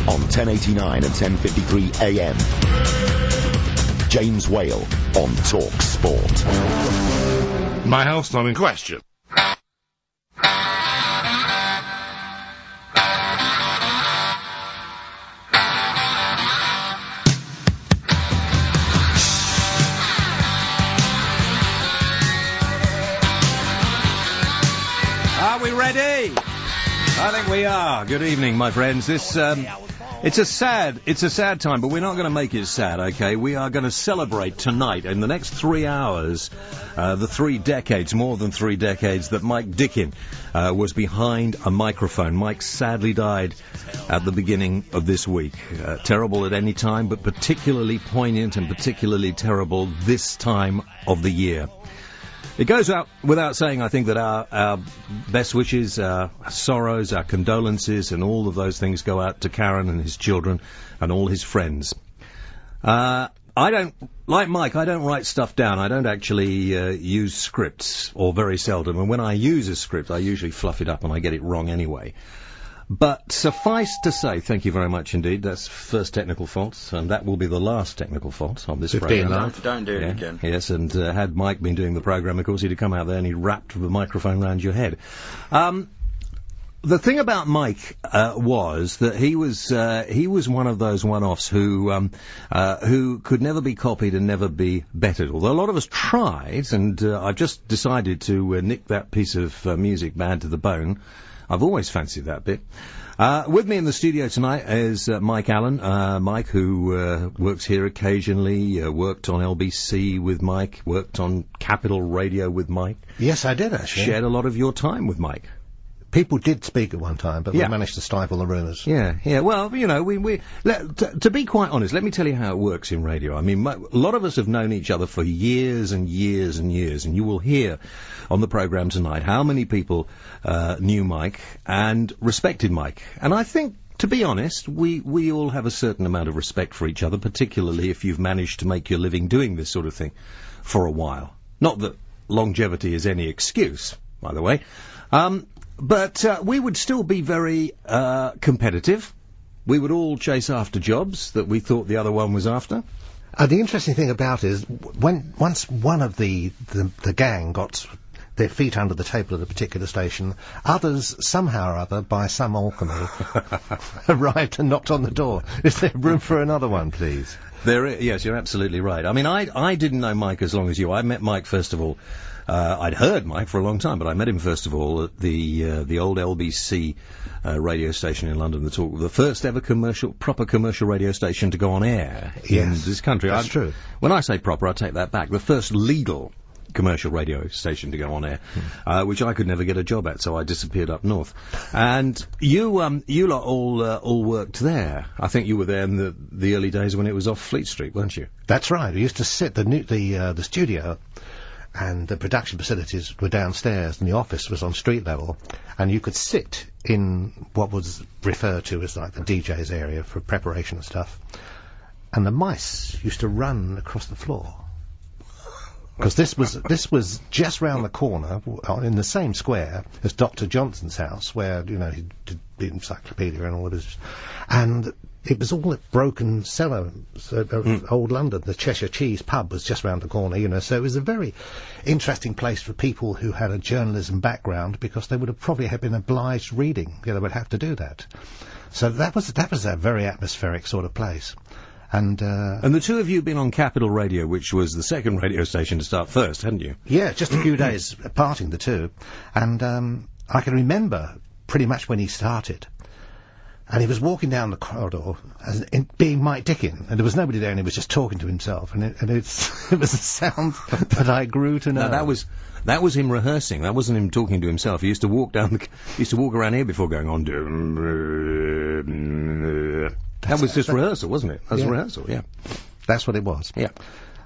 on 1089 and 1053 AM. James Whale on talkSPORT. My health's not in question. Are we ready? I think we are. Good evening, my friends. It's a sad time, but we're not going to make it sad, okay? We are going to celebrate tonight, in the next 3 hours, the 3 decades, more than 3 decades, that Mike Dickin was behind a microphone. Mike sadly died at the beginning of this week. Terrible at any time, but particularly poignant and particularly terrible this time of the year. It goes out without saying, I think, that our best wishes, our sorrows, our condolences, and all of those things go out to Karen and his children and all his friends. I don't, like Mike, I don't write stuff down. I don't actually use scripts, or very seldom. And when I use a script, I usually fluff it up and I get it wrong anyway. But suffice to say, thank you very much indeed. That's first technical fault, and that will be the last technical fault on this programme. Don't do it again. Yes, and had Mike been doing the programme, of course, he'd have come out there and he'd wrapped the microphone round your head. The thing about Mike was that he was one of those one-offs who could never be copied and never be bettered. Although a lot of us tried, and I've just decided to nick that piece of music bad to the bone. I've always fancied that bit. With me in the studio tonight is Mike Allen. Mike, who works here occasionally, worked on LBC with Mike, worked on Capital Radio with Mike. Yes, I did, actually. Shared a lot of your time with Mike. People did speak at one time, but we managed to stifle the rumours. Yeah. Well, you know, to be quite honest, let me tell you how it works in radio. I mean, a lot of us have known each other for years and years and years, and you will hear on the programme tonight how many people knew Mike and respected Mike. And I think, to be honest, we all have a certain amount of respect for each other, particularly if you've managed to make your living doing this sort of thing for a while. Not that longevity is any excuse, by the way. But we would still be very competitive. We would all chase after jobs that we thought the other one was after. The interesting thing about it is, once one of the gang got their feet under the table at a particular station, others, somehow or other, by some alchemy, arrived and knocked on the door. Is there room for another one, please? Yes, you're absolutely right. I mean, I didn't know Mike as long as you. I met Mike, first of all. I'd heard Mike for a long time, but I met him first of all at the old LBC radio station in London, the first ever proper commercial radio station to go on air in this country. That's true. When I say proper, I take that back. The first legal commercial radio station to go on air, which I could never get a job at, so I disappeared up north. And you lot all worked there. I think you were there in the early days when it was off Fleet Street, weren't you? That's right. We used to sit the studio. And the production facilities were downstairs, and the office was on street level, and you could sit in what was referred to as like the DJ's area for preparation and stuff, and the mice used to run across the floor. Because this was just round the corner, in the same square as Dr. Johnson's house, where, you know, he did the encyclopedia and all this, and it was all at broken cellar, old London. The Cheshire Cheese pub was just round the corner, you know, so it was a very interesting place for people who had a journalism background, because they would have probably been obliged reading. You know, they would have to do that. So that was a very atmospheric sort of place. And the two of you have been on Capital Radio, which was the second radio station to start first, hadn't you? Yeah, just a few days parting the two. And I can remember pretty much when he started. And he was walking down the corridor, being Mike Dickin, and there was nobody there, and he was just talking to himself, and it was a sound that I grew to know. No, that was him rehearsing. That wasn't him talking to himself. He used to walk around here before going on. That was just rehearsal, wasn't it? That was rehearsal, yeah. That's what it was. Yeah.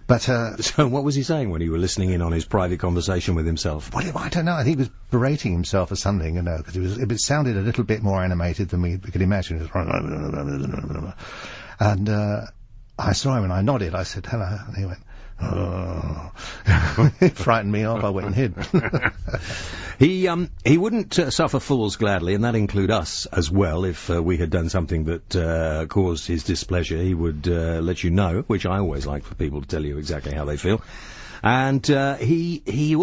But, so what was he saying when you were listening in on his private conversation with himself? Well, I don't know. I think he was berating himself or something, you know, because it sounded a little bit more animated than we could imagine. And I saw him and I nodded. I said, hello. And he went, Oh. It frightened me off. I went and hid. He wouldn't suffer fools gladly, and that include us as well. If we had done something that caused his displeasure, he would let you know, which I always like for people to tell you exactly how they feel. And he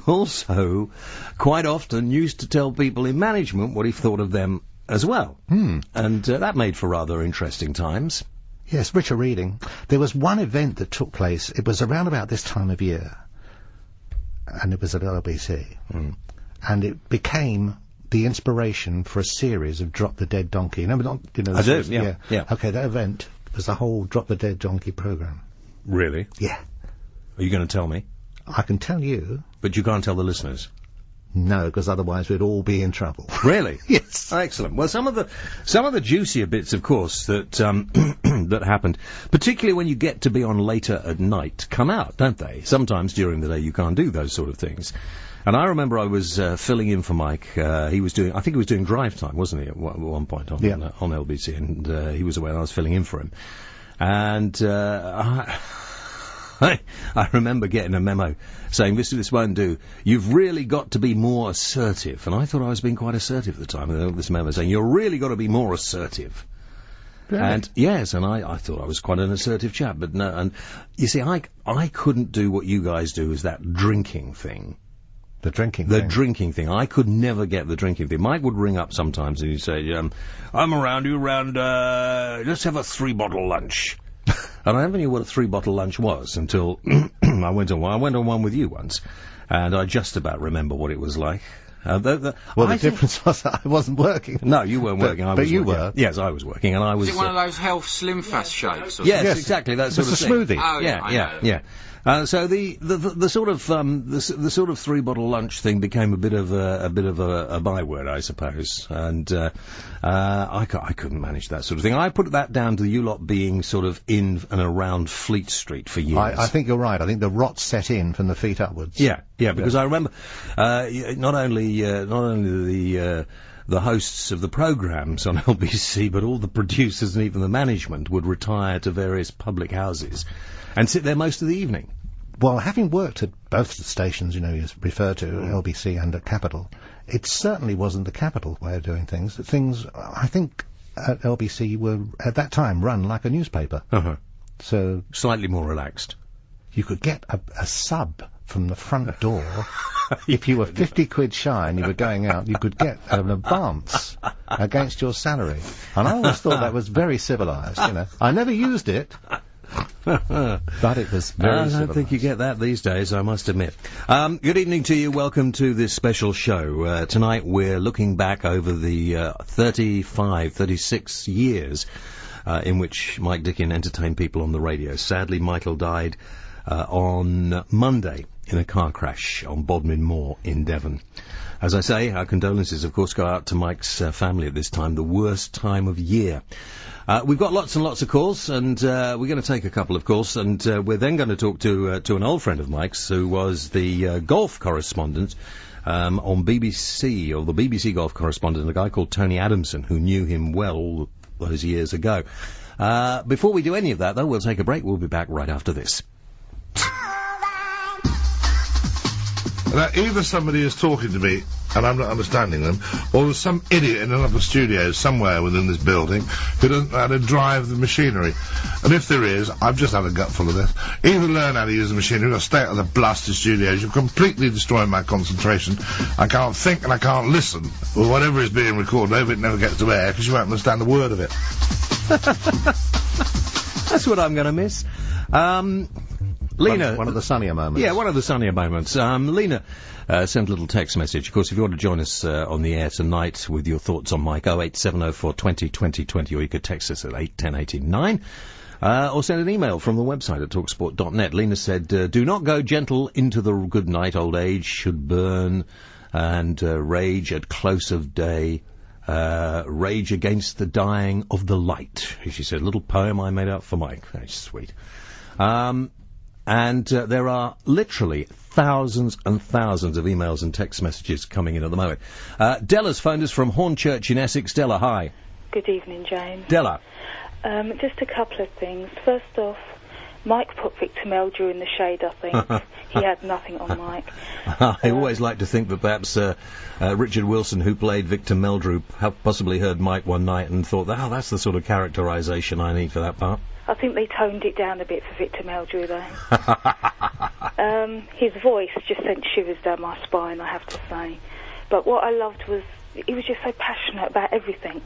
also quite often used to tell people in management what he thought of them as well. And that made for rather interesting times. Yes, richer reading. There was one event that took place. It was around about this time of year, and it was at LBC. And it became the inspiration for a series of Drop the Dead Donkey. I do, yeah. Okay, that event was the whole Drop the Dead Donkey program. Really? Yeah. Are you going to tell me? I can tell you. But you can't tell the listeners? No, because otherwise we'd all be in trouble. Really? Yes. Excellent. Well, some of the juicier bits, of course, that that happened, particularly when you get to be on later at night, come out, don't they? Sometimes during the day you can't do those sort of things. And I remember I was filling in for Mike. He was doing drive time, wasn't he, at one point on LBC, and he was away and I was filling in for him. And I remember getting a memo saying, this won't do. You've really got to be more assertive. And I thought I was being quite assertive at the time. And this memo saying, you've really got to be more assertive. Really? And yes, and I thought I was quite an assertive chap. But no, and you see, I couldn't do what you guys do, is that drinking thing. The drinking thing. I could never get the drinking thing. Mike would ring up sometimes and he'd say, I'm around, let's have a 3-bottle lunch. And I never knew what a 3-bottle lunch was until I went on one with you once, and I just about remember what it was like. The difference was that I wasn't working. No, you weren't working. I was but you working. were. Yes, I was working, and I was. Is it one of those health slim fast shakes? Or yes, exactly. That sort of thing. Smoothie. Oh, Yeah. So the sort of 3-bottle lunch thing became a bit of a byword, I suppose, and I couldn't manage that sort of thing. I put that down to you lot being sort of in and around Fleet Street for years. I think you're right. I think the rot set in from the feet upwards. Yeah, because I remember not only the hosts of the programmes on LBC, but all the producers and even the management would retire to various public houses and sit there most of the evening. Well, having worked at both the stations, you refer to, LBC and at Capital, it certainly wasn't the Capital way of doing things. Things, I think, at LBC were, at that time, run like a newspaper. So slightly more relaxed. You could get a sub from the front door. If you were 50 quid shy and you were going out, you could get an advance against your salary. And I always thought that was very civilised, I never used it. But it was very civilised. I don't think you get that these days, I must admit. Good evening to you. Welcome to this special show. Tonight we're looking back over the 36 years in which Mike Dickin entertained people on the radio. Sadly, Michael died on Monday in a car crash on Bodmin Moor in Devon. As I say, our condolences, of course, go out to Mike's family at this time, the worst time of year. We've got lots and lots of calls, and we're going to take a couple of calls, and we're then going to talk to an old friend of Mike's who was the golf correspondent on BBC, or the BBC golf correspondent, a guy called Tony Adamson, who knew him well all those years ago. Before we do any of that, though, we'll take a break. We'll be back right after this. Now, either somebody is talking to me and I'm not understanding them, or there's some idiot in another studio somewhere within this building who doesn't know how to drive the machinery. And if there is, I've just had a gutful of this. Either learn how to use the machinery or stay out of the blasted studios. You're completely destroying my concentration. I can't think and I can't listen. Or whatever is being recorded, I hope it never gets to air, because you won't understand a word of it. That's what I'm going to miss. Lena. One of the sunnier moments. Yeah, one of the sunnier moments. Lena sent a little text message. Of course, if you want to join us on the air tonight with your thoughts on Mike, 08704 20 20 20, or you could text us at 81089, or send an email from the website at talksport.net. Lena said, do not go gentle into the good night. Old age should burn and rage at close of day. Rage against the dying of the light. She said, a little poem I made up for Mike. Very sweet. And there are literally thousands and thousands of emails and text messages coming in at the moment. Della's phoned us from Hornchurch in Essex. Della, hi. Good evening, James. Della. Just a couple of things. First off, Mike put Victor Meldrew in the shade, I think. He had nothing on Mike. I always like to think that perhaps Richard Wilson, who played Victor Meldrew, possibly heard Mike one night and thought, oh, that's the sort of characterisation I need for that part. I think they toned it down a bit for Victor Meldrew, though. His voice just sent shivers down my spine, I have to say. But what I loved was he was just so passionate about everything.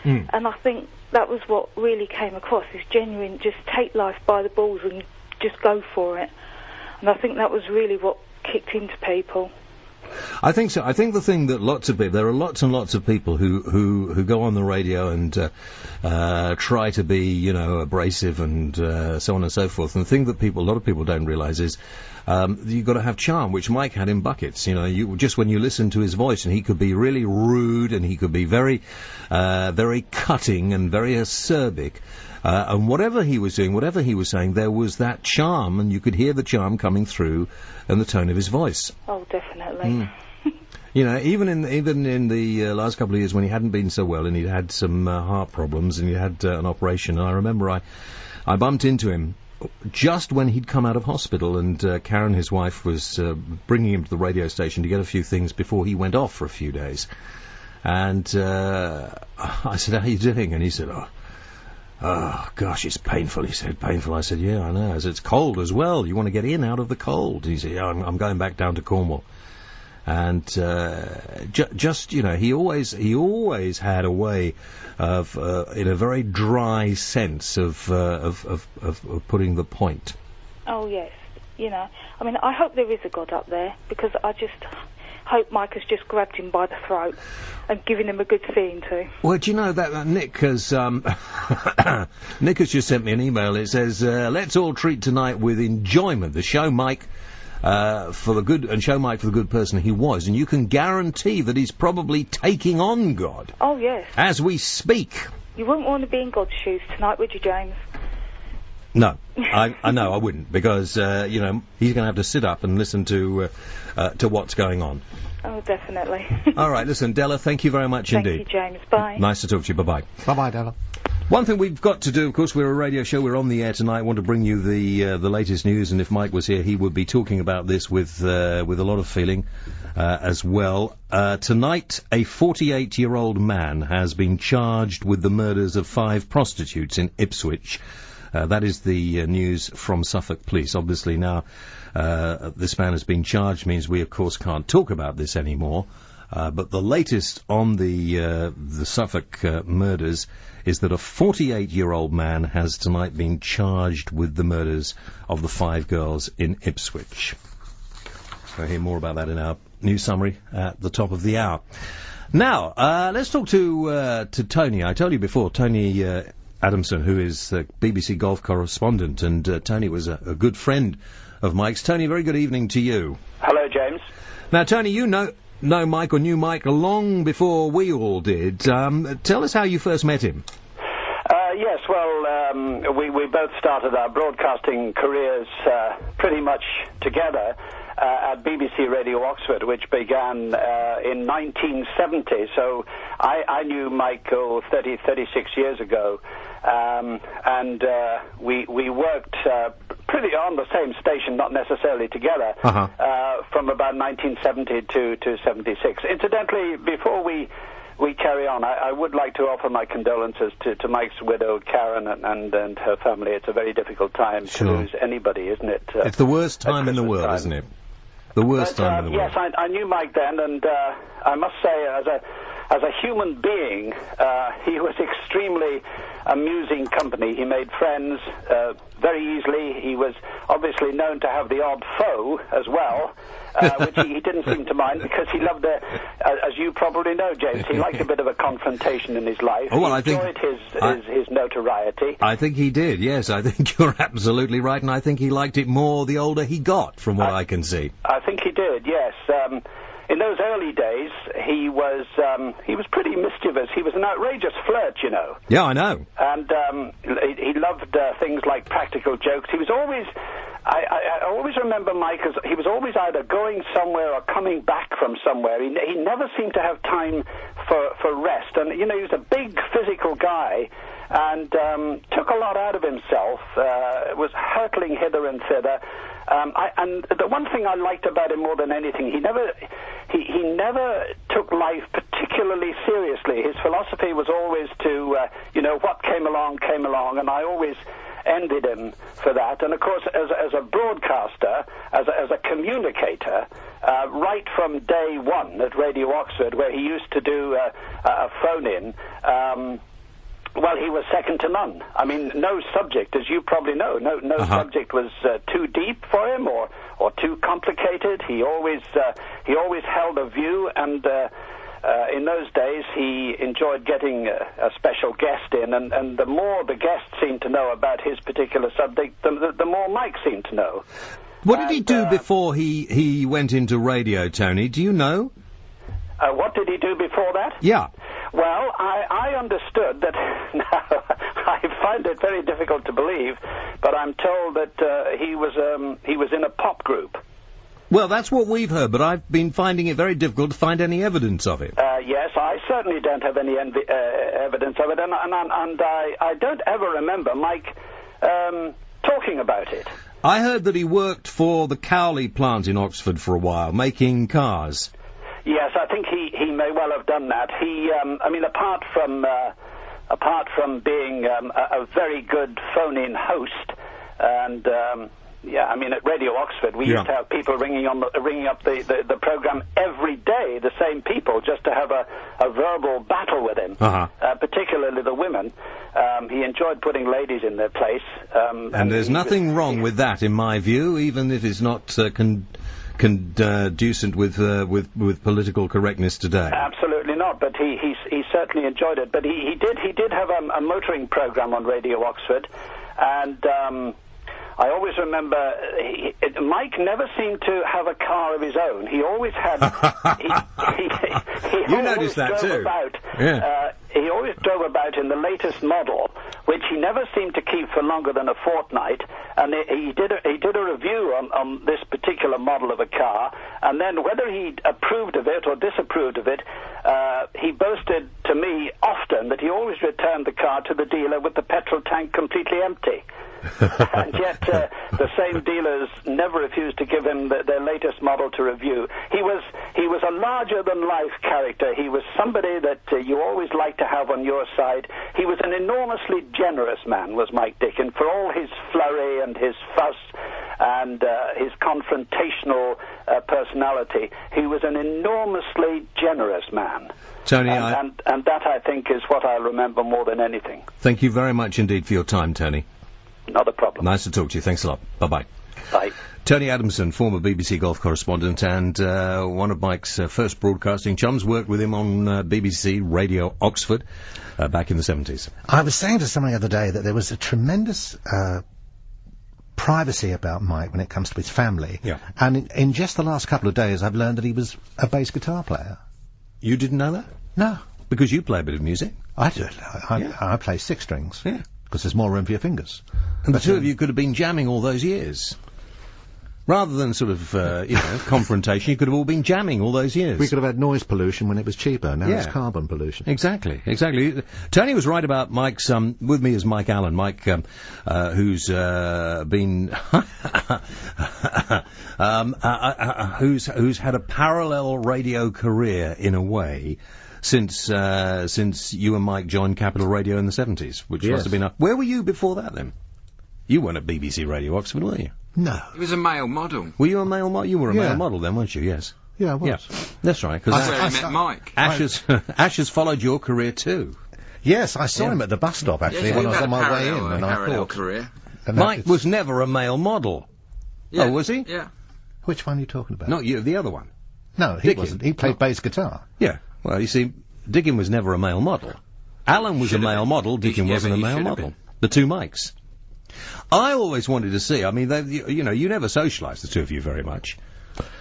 And I think that was what really came across, this genuine, just take life by the balls and just go for it. And I think that was really what kicked into people. I think so. I think the thing that lots of people, there are lots and lots of people who go on the radio and try to be, you know, abrasive and so on and so forth. And the thing that a lot of people don't realise is you've got to have charm, which Mike had in buckets. You know, just when you listen to his voice, and he could be really rude, and he could be very, very cutting and very acerbic. And whatever he was doing, whatever he was saying, there was that charm, and you could hear the charm coming through in the tone of his voice. Oh, definitely. You know, even in the last couple of years when he hadn't been so well and he'd had some heart problems and he had an operation, and I remember I bumped into him just when he'd come out of hospital, and Karen, his wife, was bringing him to the radio station to get a few things before he went off for a few days. And I said, how are you doing? And he said, oh, gosh, it's painful. He said, painful. I said, yeah, I know. I said, it's cold as well. You want to get in out of the cold. He said, yeah, I'm going back down to Cornwall. And just, you know, he always had a way of, in a very dry sense of putting the point. Oh, yes. You know, I mean, I hope there is a God up there, because I just hope Mike has just grabbed him by the throat and given him a good seeing to. Well, do you know that Nick has Nick has just sent me an email. It says, let's all treat tonight with enjoyment the show Mike for the good, and show Mike for the good person he was, and you can guarantee that he's probably taking on God. Oh, yes. As we speak. You wouldn't want to be in God's shoes tonight, would you, James? No, I know I wouldn't, because you know, he's going to have to sit up and listen to what's going on. Oh, definitely. All right, listen, Della, thank you very much indeed. Thank you, James. Bye. Nice to talk to you. Bye-bye. Bye-bye, Della. One thing we've got to do, of course, we're a radio show, we're on the air tonight, want to bring you the latest news, and if Mike was here, he would be talking about this with a lot of feeling as well. Tonight, a 48-year-old man has been charged with the murders of 5 prostitutes in Ipswich. That is the news from Suffolk Police. Obviously now this man has been charged, means we of course can't talk about this anymore. But the latest on the Suffolk murders is that a 48-year-old man has tonight been charged with the murders of the 5 girls in Ipswich. We'll hear more about that in our news summary at the top of the hour. Now, let's talk to Tony. I told you before, Tony Adamson, who is the BBC golf correspondent, and Tony was a good friend of Mike's. Tony, very good evening to you. Hello, James. Now, Tony, you know Mike, or knew Mike long before we all did. Tell us how you first met him. Yes, well, we both started our broadcasting careers pretty much together at BBC Radio Oxford, which began in 1970. So I knew Mike 36 years ago, and we worked pretty on the same station, not necessarily together, from about 1970 to 76. Incidentally, before we carry on, I would like to offer my condolences to Mike's widow, Karen, and her family. It's a very difficult time to lose anybody, isn't it? It's the worst time in the world, isn't it? The worst time in the world. Yes, I knew Mike then, and I must say, as a human being, he was extremely amusing company. He made friends very easily. He was obviously known to have the odd foe as well, which he didn't seem to mind, because he loved as you probably know, James, he liked a bit of a confrontation in his life. Oh, well, he enjoyed his notoriety. I think he did, yes. I think you're absolutely right, and I think he liked it more the older he got, from what I can see. I think he did, yes. In those early days, he was pretty mischievous. He was an outrageous flirt, you know. Yeah, I know. And he loved things like practical jokes. He was always... I always remember Mike as he was always either going somewhere or coming back from somewhere. He never seemed to have time for rest. And, you know, he was a big physical guy, and took a lot out of himself, was hurtling hither and thither. And the one thing I liked about him more than anything, he never took life particularly seriously. His philosophy was always to, what came along, and I always envied him for that. And of course, as a broadcaster, as a communicator, right from day one at Radio Oxford, where he used to do a phone-in, well, he was second to none. I mean, no subject, as you probably know, no subject was too deep for him or too complicated. He always held a view, and in those days he enjoyed getting a special guest in, and the more the guest seemed to know about his particular subject, the more Mike seemed to know. What did he do before he went into radio, Tony? Do you know? What did he do before that? Yeah. Well, I understood that. Now, I find it very difficult to believe, but I'm told that he was in a pop group. Well, that's what we've heard, but I've been finding it very difficult to find any evidence of it. Yes, I certainly don't have any evidence of it, and I don't ever remember Mike talking about it. I heard that he worked for the Cowley plant in Oxford for a while, making cars. Yes, I think he may well have done that. He, I mean, apart from being a very good phone-in host, and I mean, at Radio Oxford, we used to have people ringing up the program every day, the same people, just to have a verbal battle with him, particularly the women. He enjoyed putting ladies in their place. And there's nothing wrong with that, in my view, even if it's not conducive with political correctness today. Absolutely not, but he certainly enjoyed it. But he did have a motoring program on Radio Oxford, and I always remember Mike never seemed to have a car of his own. He always had. he you noticed that too. He always drove about in the latest model, which he never seemed to keep for longer than a fortnight. And he did a review on this particular model of a car, and then whether he approved of it or disapproved of it, he boasted to me often that he always returned the car to the dealer with the petrol tank completely empty. And yet the same dealers never refused to give him their latest model to review. He was a larger-than-life character. He was somebody that you always liked to have on your side. He was an enormously generous man, was Mike Dickin, for all his flurry and his fuss and his confrontational personality. He was an enormously generous man. Tony, and that, I think, is what I'll remember more than anything. Thank you very much indeed for your time, Tony. Not a problem. Nice to talk to you. Thanks a lot. Bye-bye. Bye. Tony Adamson, former BBC golf correspondent and one of Mike's first broadcasting chums, worked with him on BBC Radio Oxford back in the 70s. I was saying to somebody the other day that there was a tremendous privacy about Mike when it comes to his family. Yeah. And in just the last couple of days, I've learned that he was a bass guitar player. You didn't know that? No. Because you play a bit of music. I do. I play 6 strings. Yeah. Because there's more room for your fingers. And the two of you could have been jamming all those years. Rather than sort of, confrontation, you could have all been jamming all those years. We could have had noise pollution when it was cheaper. Now it's carbon pollution. Exactly. Tony was right about Mike's, with me is Mike Allen. Mike, who's been, who's had a parallel radio career, in a way, since you and Mike joined Capital Radio in the 70s, which must have been where were you before that, then? You weren't at BBC Radio Oxford, were you? No. He was a male model. Were you a male model? You were a male model then, weren't you? Yes. Yeah, I was. Yeah. That's right. Because That's where I met Mike. Ash has followed your career too. Yes, I saw him at the bus stop, actually, when I was on my way in. And I thought... career. Mike was never a male model. Yeah. Oh, was he? Yeah. Which one are you talking about? Not you, the other one. No, he Dickin. wasn't. He played bass guitar. Yeah. Well, you see, Dickin was never a male model. Alan was a male model, Dickin wasn't a male model. The two Mikes. I always wanted to see, I mean, you never socialised, the two of you, very much.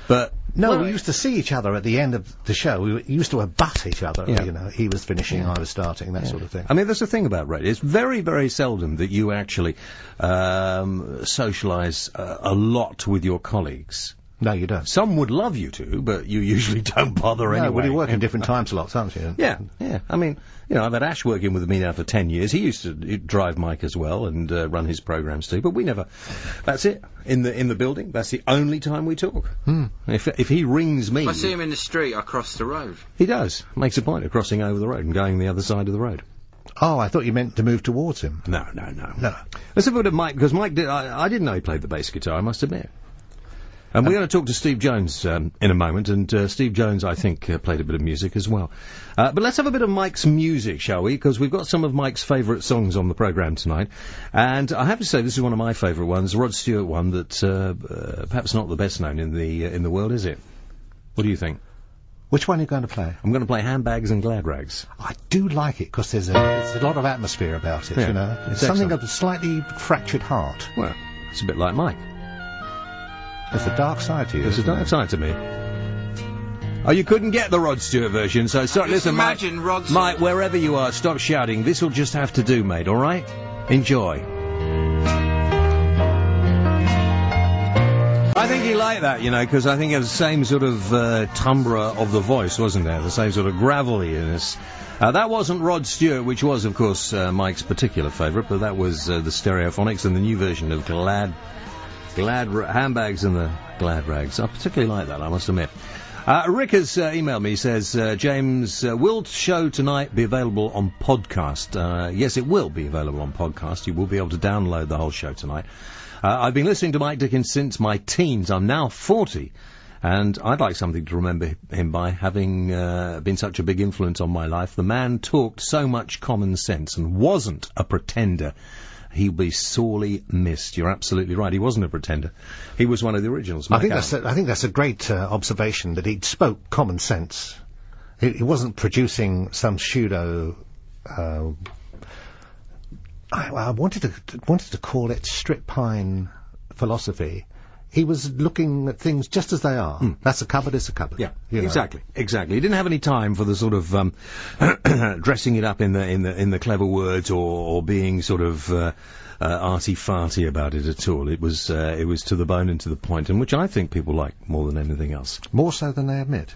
But... No, we used to see each other at the end of the show. We used to abut each other, He was finishing, I was starting, that sort of thing. I mean, there's a thing about radio. It's very, very seldom that you actually socialise a lot with your colleagues. No, you don't. Some would love you to, but you usually don't bother anyway. No, well, you work in different time slots, aren't you? Yeah. I mean, I've had Ash working with me now for 10 years. He used to drive Mike as well and run his programs too, but we never... That's it. In the building, that's the only time we talk. If he rings me... If I see him in the street, I cross the road. He does. Makes a point of crossing over the road and going the other side of the road. Oh, I thought you meant to move towards him. No. Let's have a bit of Mike, because Mike I didn't know he played the bass guitar, I must admit. And we're going to talk to Steve Jones in a moment, and Steve Jones, I think, played a bit of music as well. But let's have a bit of Mike's music, shall we? Because we've got some of Mike's favourite songs on the programme tonight. And I have to say, this is one of my favourite ones, the Rod Stewart one, that perhaps not the best known in the world, is it? What do you think? Which one are you going to play? I'm going to play Handbags and Glad Rags. I do like it, because there's a lot of atmosphere about it, Yeah, you know. it's Something excellent. of a slightly fractured heart. Well, it's a bit like Mike. There's a dark side to you. There's a isn't dark there? side to me. Oh, you couldn't get the Rod Stewart version, so stop. Just Listen, Mike, imagine Rod Stewart. Mike, wherever you are, stop shouting. This will just have to do, mate, all right? Enjoy. I think he liked that, because I think it was the same sort of timbre of the voice, wasn't there? The same sort of graveliness. That wasn't Rod Stewart, which was, of course, Mike's particular favourite, but that was the Stereophonics and the new version of Handbags and the Glad Rags. I particularly like that, I must admit. Rick has emailed me. He says, James, will the show tonight be available on podcast? Yes, it will be available on podcast. You will be able to download the whole show tonight. I've been listening to Mike Dickin since my teens. I'm now 40, and I'd like something to remember him by, having been such a big influence on my life. The man talked so much common sense and wasn't a pretender. He'll be sorely missed. You're absolutely right. He wasn't a pretender. He was one of the originals. I think that's a great observation, that he spoke common sense. He wasn't producing some pseudo... I wanted to call it strip pine philosophy. He was looking at things just as they are. That's a cupboard, it's a cupboard. Yeah, you know. exactly. He didn't have any time for the sort of dressing it up in the clever words or being sort of arty-farty about it at all. It was to the bone and to the point, and which I think people like more than anything else. More so than they admit.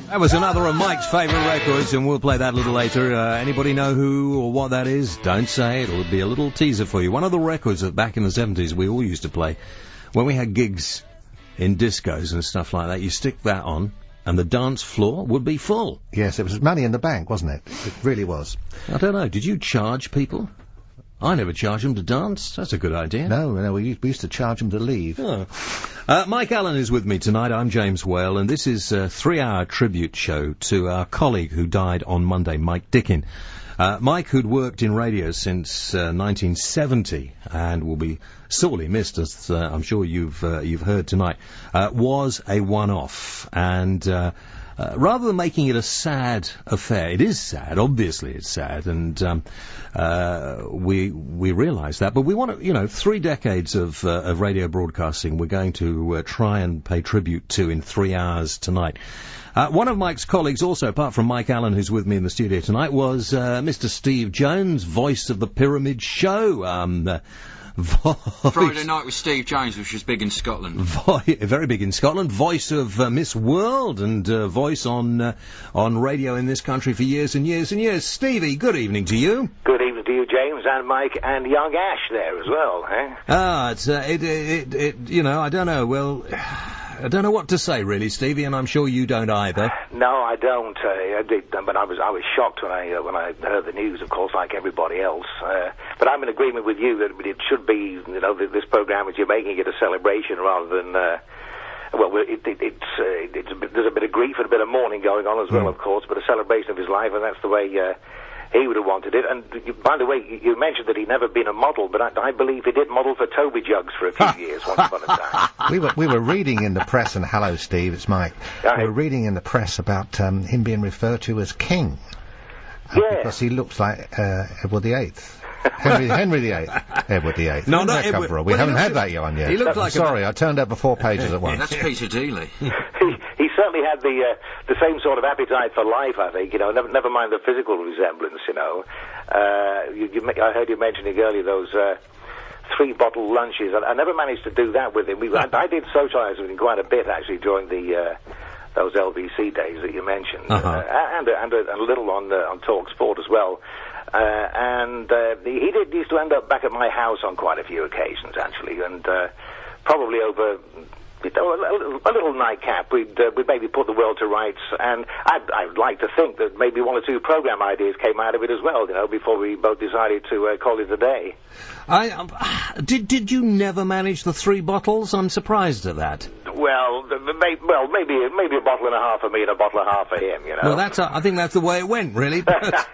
That was another of Mike's favourite records, and we'll play that a little later. Anybody know who or what that is? Don't say it. It'll be a little teaser for you. One of the records that back in the 70s we all used to play when we had gigs in discos and stuff like that. You stick that on, and the dance floor would be full. Yes, it was money in the bank, wasn't it? It really was. I don't know. Did you charge people? I never charged them to dance. That's a good idea. No, we used to charge them to leave. Oh. Mike Allen is with me tonight. I'm James Whale, and this is a 3-hour tribute show to our colleague who died on Monday, Mike Dickin. Mike, who'd worked in radio since 1970 and will be sorely missed, as I'm sure you've heard tonight, was a one-off. And rather than making it a sad affair, it is sad, obviously it's sad, and we realise that, but we want to, 3 decades of radio broadcasting we're going to try and pay tribute to in 3 hours tonight. One of Mike's colleagues also, apart from Mike Allen, who's with me in the studio tonight, was Mr. Steve Jones, voice of the Pyramid Show. Friday Night with Steve Jones, which was big in Scotland. Very big in Scotland. Voice of Miss World, and voice on radio in this country for years and years and years. Stevie, good evening to you. Good evening to you, James, and Mike, and young Ash there as well, eh? It's I don't know. Well, I don't know what to say, really, Stevie, and I'm sure you don't either. No, I don't. But I was shocked when I heard the news, of course, like everybody else. But I'm in agreement with you that it should be, this program, as you're making it, a celebration rather than. There's a bit of grief and a bit of mourning going on as well, of course, but a celebration of his life, and that's the way he would have wanted it. And by the way, you mentioned that he'd never been a model, but I believe he did model for Toby Jugs for a few years once upon a time. We were reading in the press, and hello, Steve, it's Mike. We were reading in the press about him being referred to as King. Yeah. Because he looks like Edward VIII. Henry VIII. Edward VIII. No, Where's not that come Edward. from? We Well, haven't he had looked- that one yet. he looked like a- Sorry, I turned over 4 pages at once. That's Peter Dealey. He certainly had the same sort of appetite for life, I think. Never mind the physical resemblance. I heard you mentioning earlier those 3-bottle lunches. I never managed to do that with him. I did socialise with him quite a bit actually during those LBC days that you mentioned, and a little on talkSPORT as well. He used to end up back at my house on quite a few occasions actually, and probably over a little nightcap, we'd maybe put the world to rights, and I'd like to think that maybe 1 or 2 program ideas came out of it as well, before we both decided to call it a day. Did you never manage the 3 bottles? I'm surprised at that. Well, maybe a bottle and a half for me and a bottle and a half for him, Well, I think that's the way it went, really. But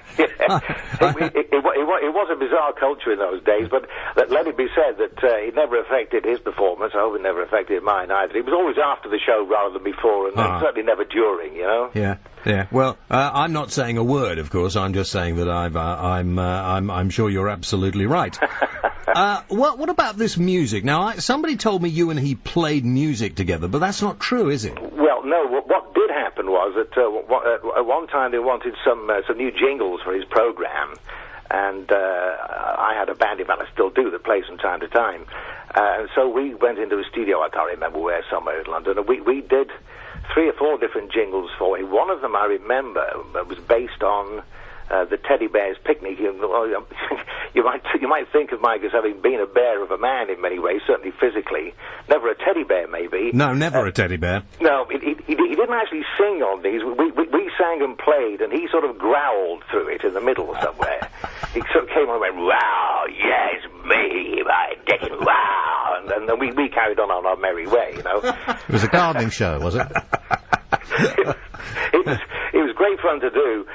It was a bizarre culture in those days, but let it be said that it never affected his performance. I hope it never affected mine either. It was always after the show rather than before, and certainly never during, Yeah. Well, I'm not saying a word, of course. I'm just saying that I'm sure you're absolutely right. What about this music? Now, somebody told me you and he played music together, but that's not true, is it? Well, no. What did happen was that at one time they wanted some new jingles for his program, and I had a band, in fact I still do, that plays from time to time. And so we went into a studio, I can't remember where, somewhere in London, and we did 3 or 4 different jingles for him. One of them I remember was based on the Teddy Bear's Picnic. You might think of Mike as having been a bear of a man in many ways, certainly physically. Never a teddy bear, maybe. No, never a teddy bear. No, he didn't actually sing on these. We sang and played, and he sort of growled through it in the middle somewhere. He sort of came on and went, "Wow, yes, me, my Dickin, wow," and then we carried on our merry way, It was a gardening show, was it? It was great fun to do.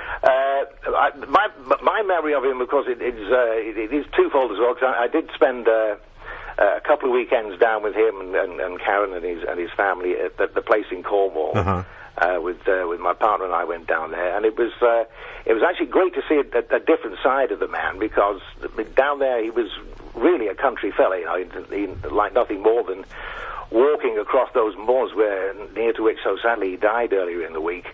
My memory of him, of course, it is twofold as well, because I did spend a couple of weekends down with him and Karen and his family at the place in Cornwall. With my partner, and I went down there, and it was actually great to see a different side of the man, because down there he was really a country fella. He liked nothing more than walking across those moors near to which so sadly he died earlier in the week.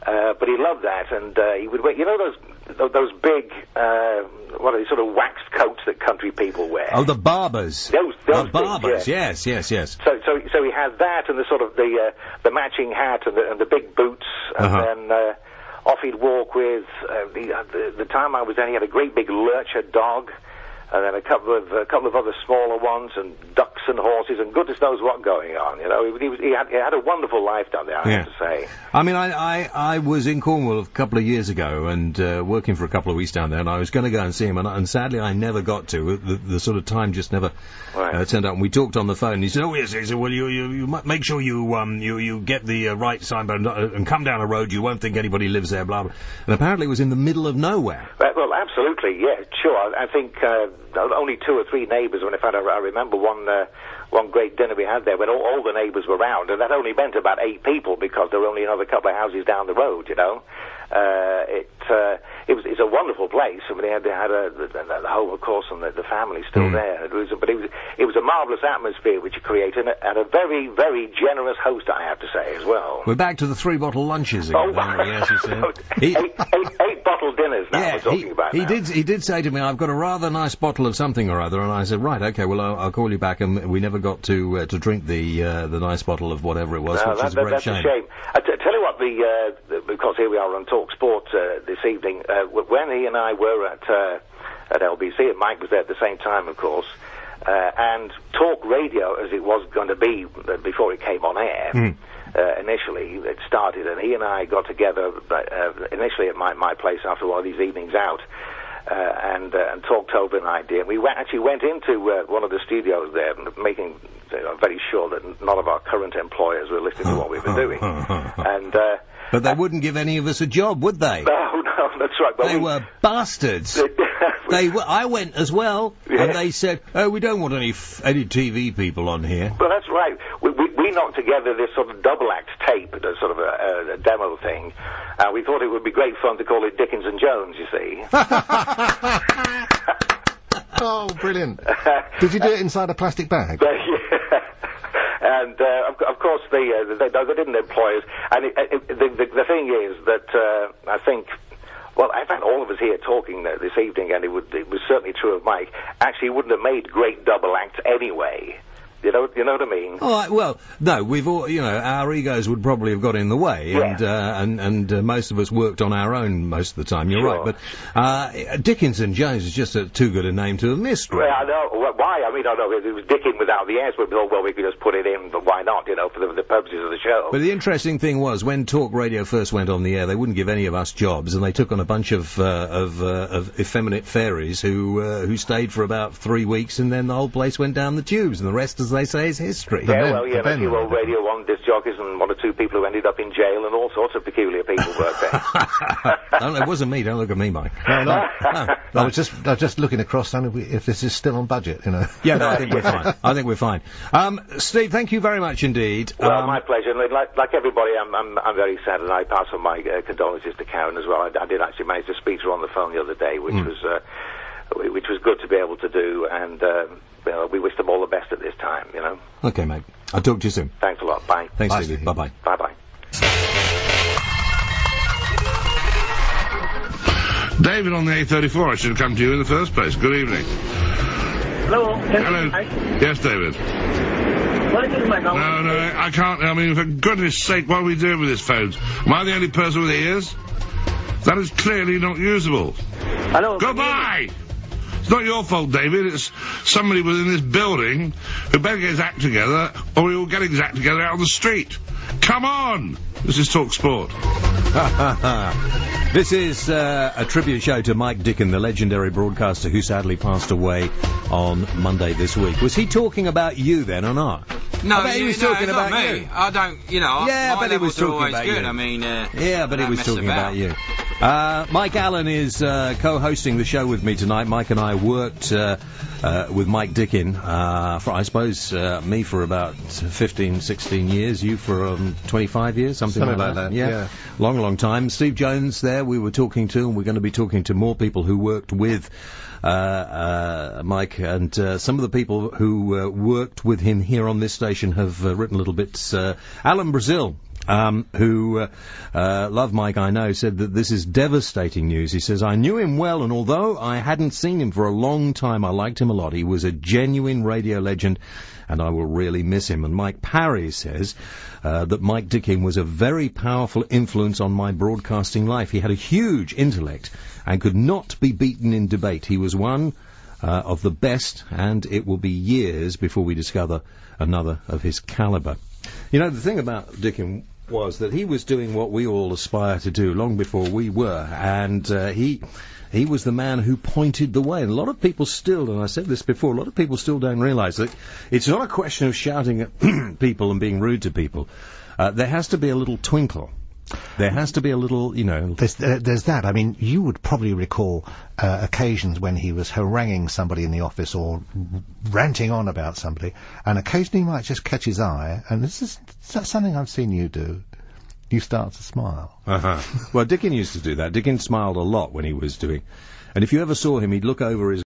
But he loved that, and he would wear, those big, what are they, sort of waxed coats that country people wear. Oh, the barbers. Those barbers, big, yes. So he had that, and the sort of the matching hat and the big boots, and then off he'd walk with. The time I was there, he had a great big lurcher dog, and then a couple of other smaller ones, and ducks and horses, and goodness knows what going on. He had a wonderful life down there, I have to say. I mean, I was in Cornwall a couple of years ago, and working for a couple of weeks down there, and I was going to go and see him, and sadly I never got to. The sort of time just never turned up. And we talked on the phone, and he said, "Oh yes," he said, "well, you make sure you get the right signboard and come down a road. You won't think anybody lives there." Blah blah. And apparently it was in the middle of nowhere. Well, absolutely, yeah, sure. I think only 2 or 3 neighbours. In fact, I remember one great dinner we had there when all the neighbours were round, and that only meant about 8 people because there were only another couple of houses down the road. It's a wonderful place. I mean, they had the home, of course, and the family still there. It was a marvellous atmosphere which you created, and a very, very generous host, I have to say, as well. We're back to the 3-bottle lunches again. Yes, he said. 8-bottle dinners now we're talking about. He did say to me, "I've got a rather nice bottle of something or other," and I said, "Right, okay, well I'll call you back." And we never got to drink the nice bottle of whatever it was, which is a great shame. That's a shame. Tell you what, because here we are on talkSPORT this evening. When he and I were at LBC, and Mike was there at the same time, of course, and talk radio as it was going to be before it came on air. Initially, it started, and he and I got together initially at my place after one of these evenings out, and talked over an idea. We actually went into one of the studios there, making very sure that none of our current employers were listening to what we were doing. And but they wouldn't give any of us a job, would they? No, that's right. But they were bastards. I went as well, and they said, "Oh, we don't want any TV people on here." Well, that's right. We knocked together this sort of double act tape, sort of a demo thing. We thought it would be great fun to call it Dickens and Jones, you see. Oh, brilliant. Did you do it inside a plastic bag? And, of course, they didn't employ us. And the thing is that I think, well, in fact, all of us here talking this evening, and it was certainly true of Mike, actually wouldn't have made great double acts anyway. You know what I mean? Oh, well, no, we've all, our egos would probably have got in the way, and most of us worked on our own most of the time. You're right, but Dickinson Jones is just too good a name to have missed. Well, I know. Why? I mean, I know it was Dickin without the S. We thought, well, we could just put it in, but why not? For the purposes of the show. But the interesting thing was, when Talk Radio first went on the air, they wouldn't give any of us jobs, and they took on a bunch of effeminate fairies who stayed for about 3 weeks, and then the whole place went down the tubes, and the rest, as they say, is history. A few old Radio 1 disc jockeys and 1 or 2 people who ended up in jail, and all sorts of peculiar people worked there. It wasn't me. Don't look at me, Mike. No. I was just looking across, if this is still on budget, Yeah, no, I think we're fine. I think we're fine. Steve, thank you very much indeed. Well, my pleasure. And like everybody, I'm very sad, and I pass on my condolences to Karen as well. I did actually manage to speak to her on the phone the other day, which was good to be able to do, and we wish them all the best at this time, Okay, mate. I'll talk to you soon. Thanks a lot. Bye. Thanks, Stevie. Bye-bye. Bye-bye. David on the A34, I should have come to you in the first place. Good evening. Hello. Hello. Yes, David. No, I can't. I mean, for goodness sake, what are we doing with this phone? Am I the only person with ears? That is clearly not usable. Hello. Goodbye! It's not your fault, David. It's somebody within this building who better get his act together, or he will get his act together out on the street. Come on! This is talkSPORT. This is a tribute show to Mike Dickin, the legendary broadcaster who sadly passed away on Monday this week. Was he talking about you then, or not? No, I bet he was talking about me. you. I don't, Yeah, I bet he was talking about good. you. I mean, yeah, but he was talking about you. Mike Allen is co-hosting the show with me tonight. Mike and I worked with Mike Dickin for, I suppose, me for about 15, 16 years, you for 25 years, something like that. Yeah. Long time. Steve Jones there we were talking to, and we're going to be talking to more people who worked with Mike, and some of the people who worked with him here on this station have written little bits. Alan Brazil, who loved Mike, I know, said that this is devastating news. He says, I knew him well, and although I hadn't seen him for a long time, I liked him a lot. He was a genuine radio legend, and I will really miss him. And Mike Parry says that Mike Dickin was a very powerful influence on my broadcasting life. He had a huge intellect and could not be beaten in debate. He was one of the best, and it will be years before we discover another of his caliber. The thing about Dickin was that he was doing what we all aspire to do long before we were, and he was the man who pointed the way. And a lot of people still, and I said this before, a lot of people still don't realise that it's not a question of shouting at people and being rude to people. There has to be a little twinkle. There has to be a little, There's that. I mean, you would probably recall occasions when he was haranguing somebody in the office or ranting on about somebody, and occasionally he might just catch his eye, and this is something I've seen you do. You start to smile. Well, Dickin used to do that. Dickin smiled a lot when he was doing. And if you ever saw him, he'd look over his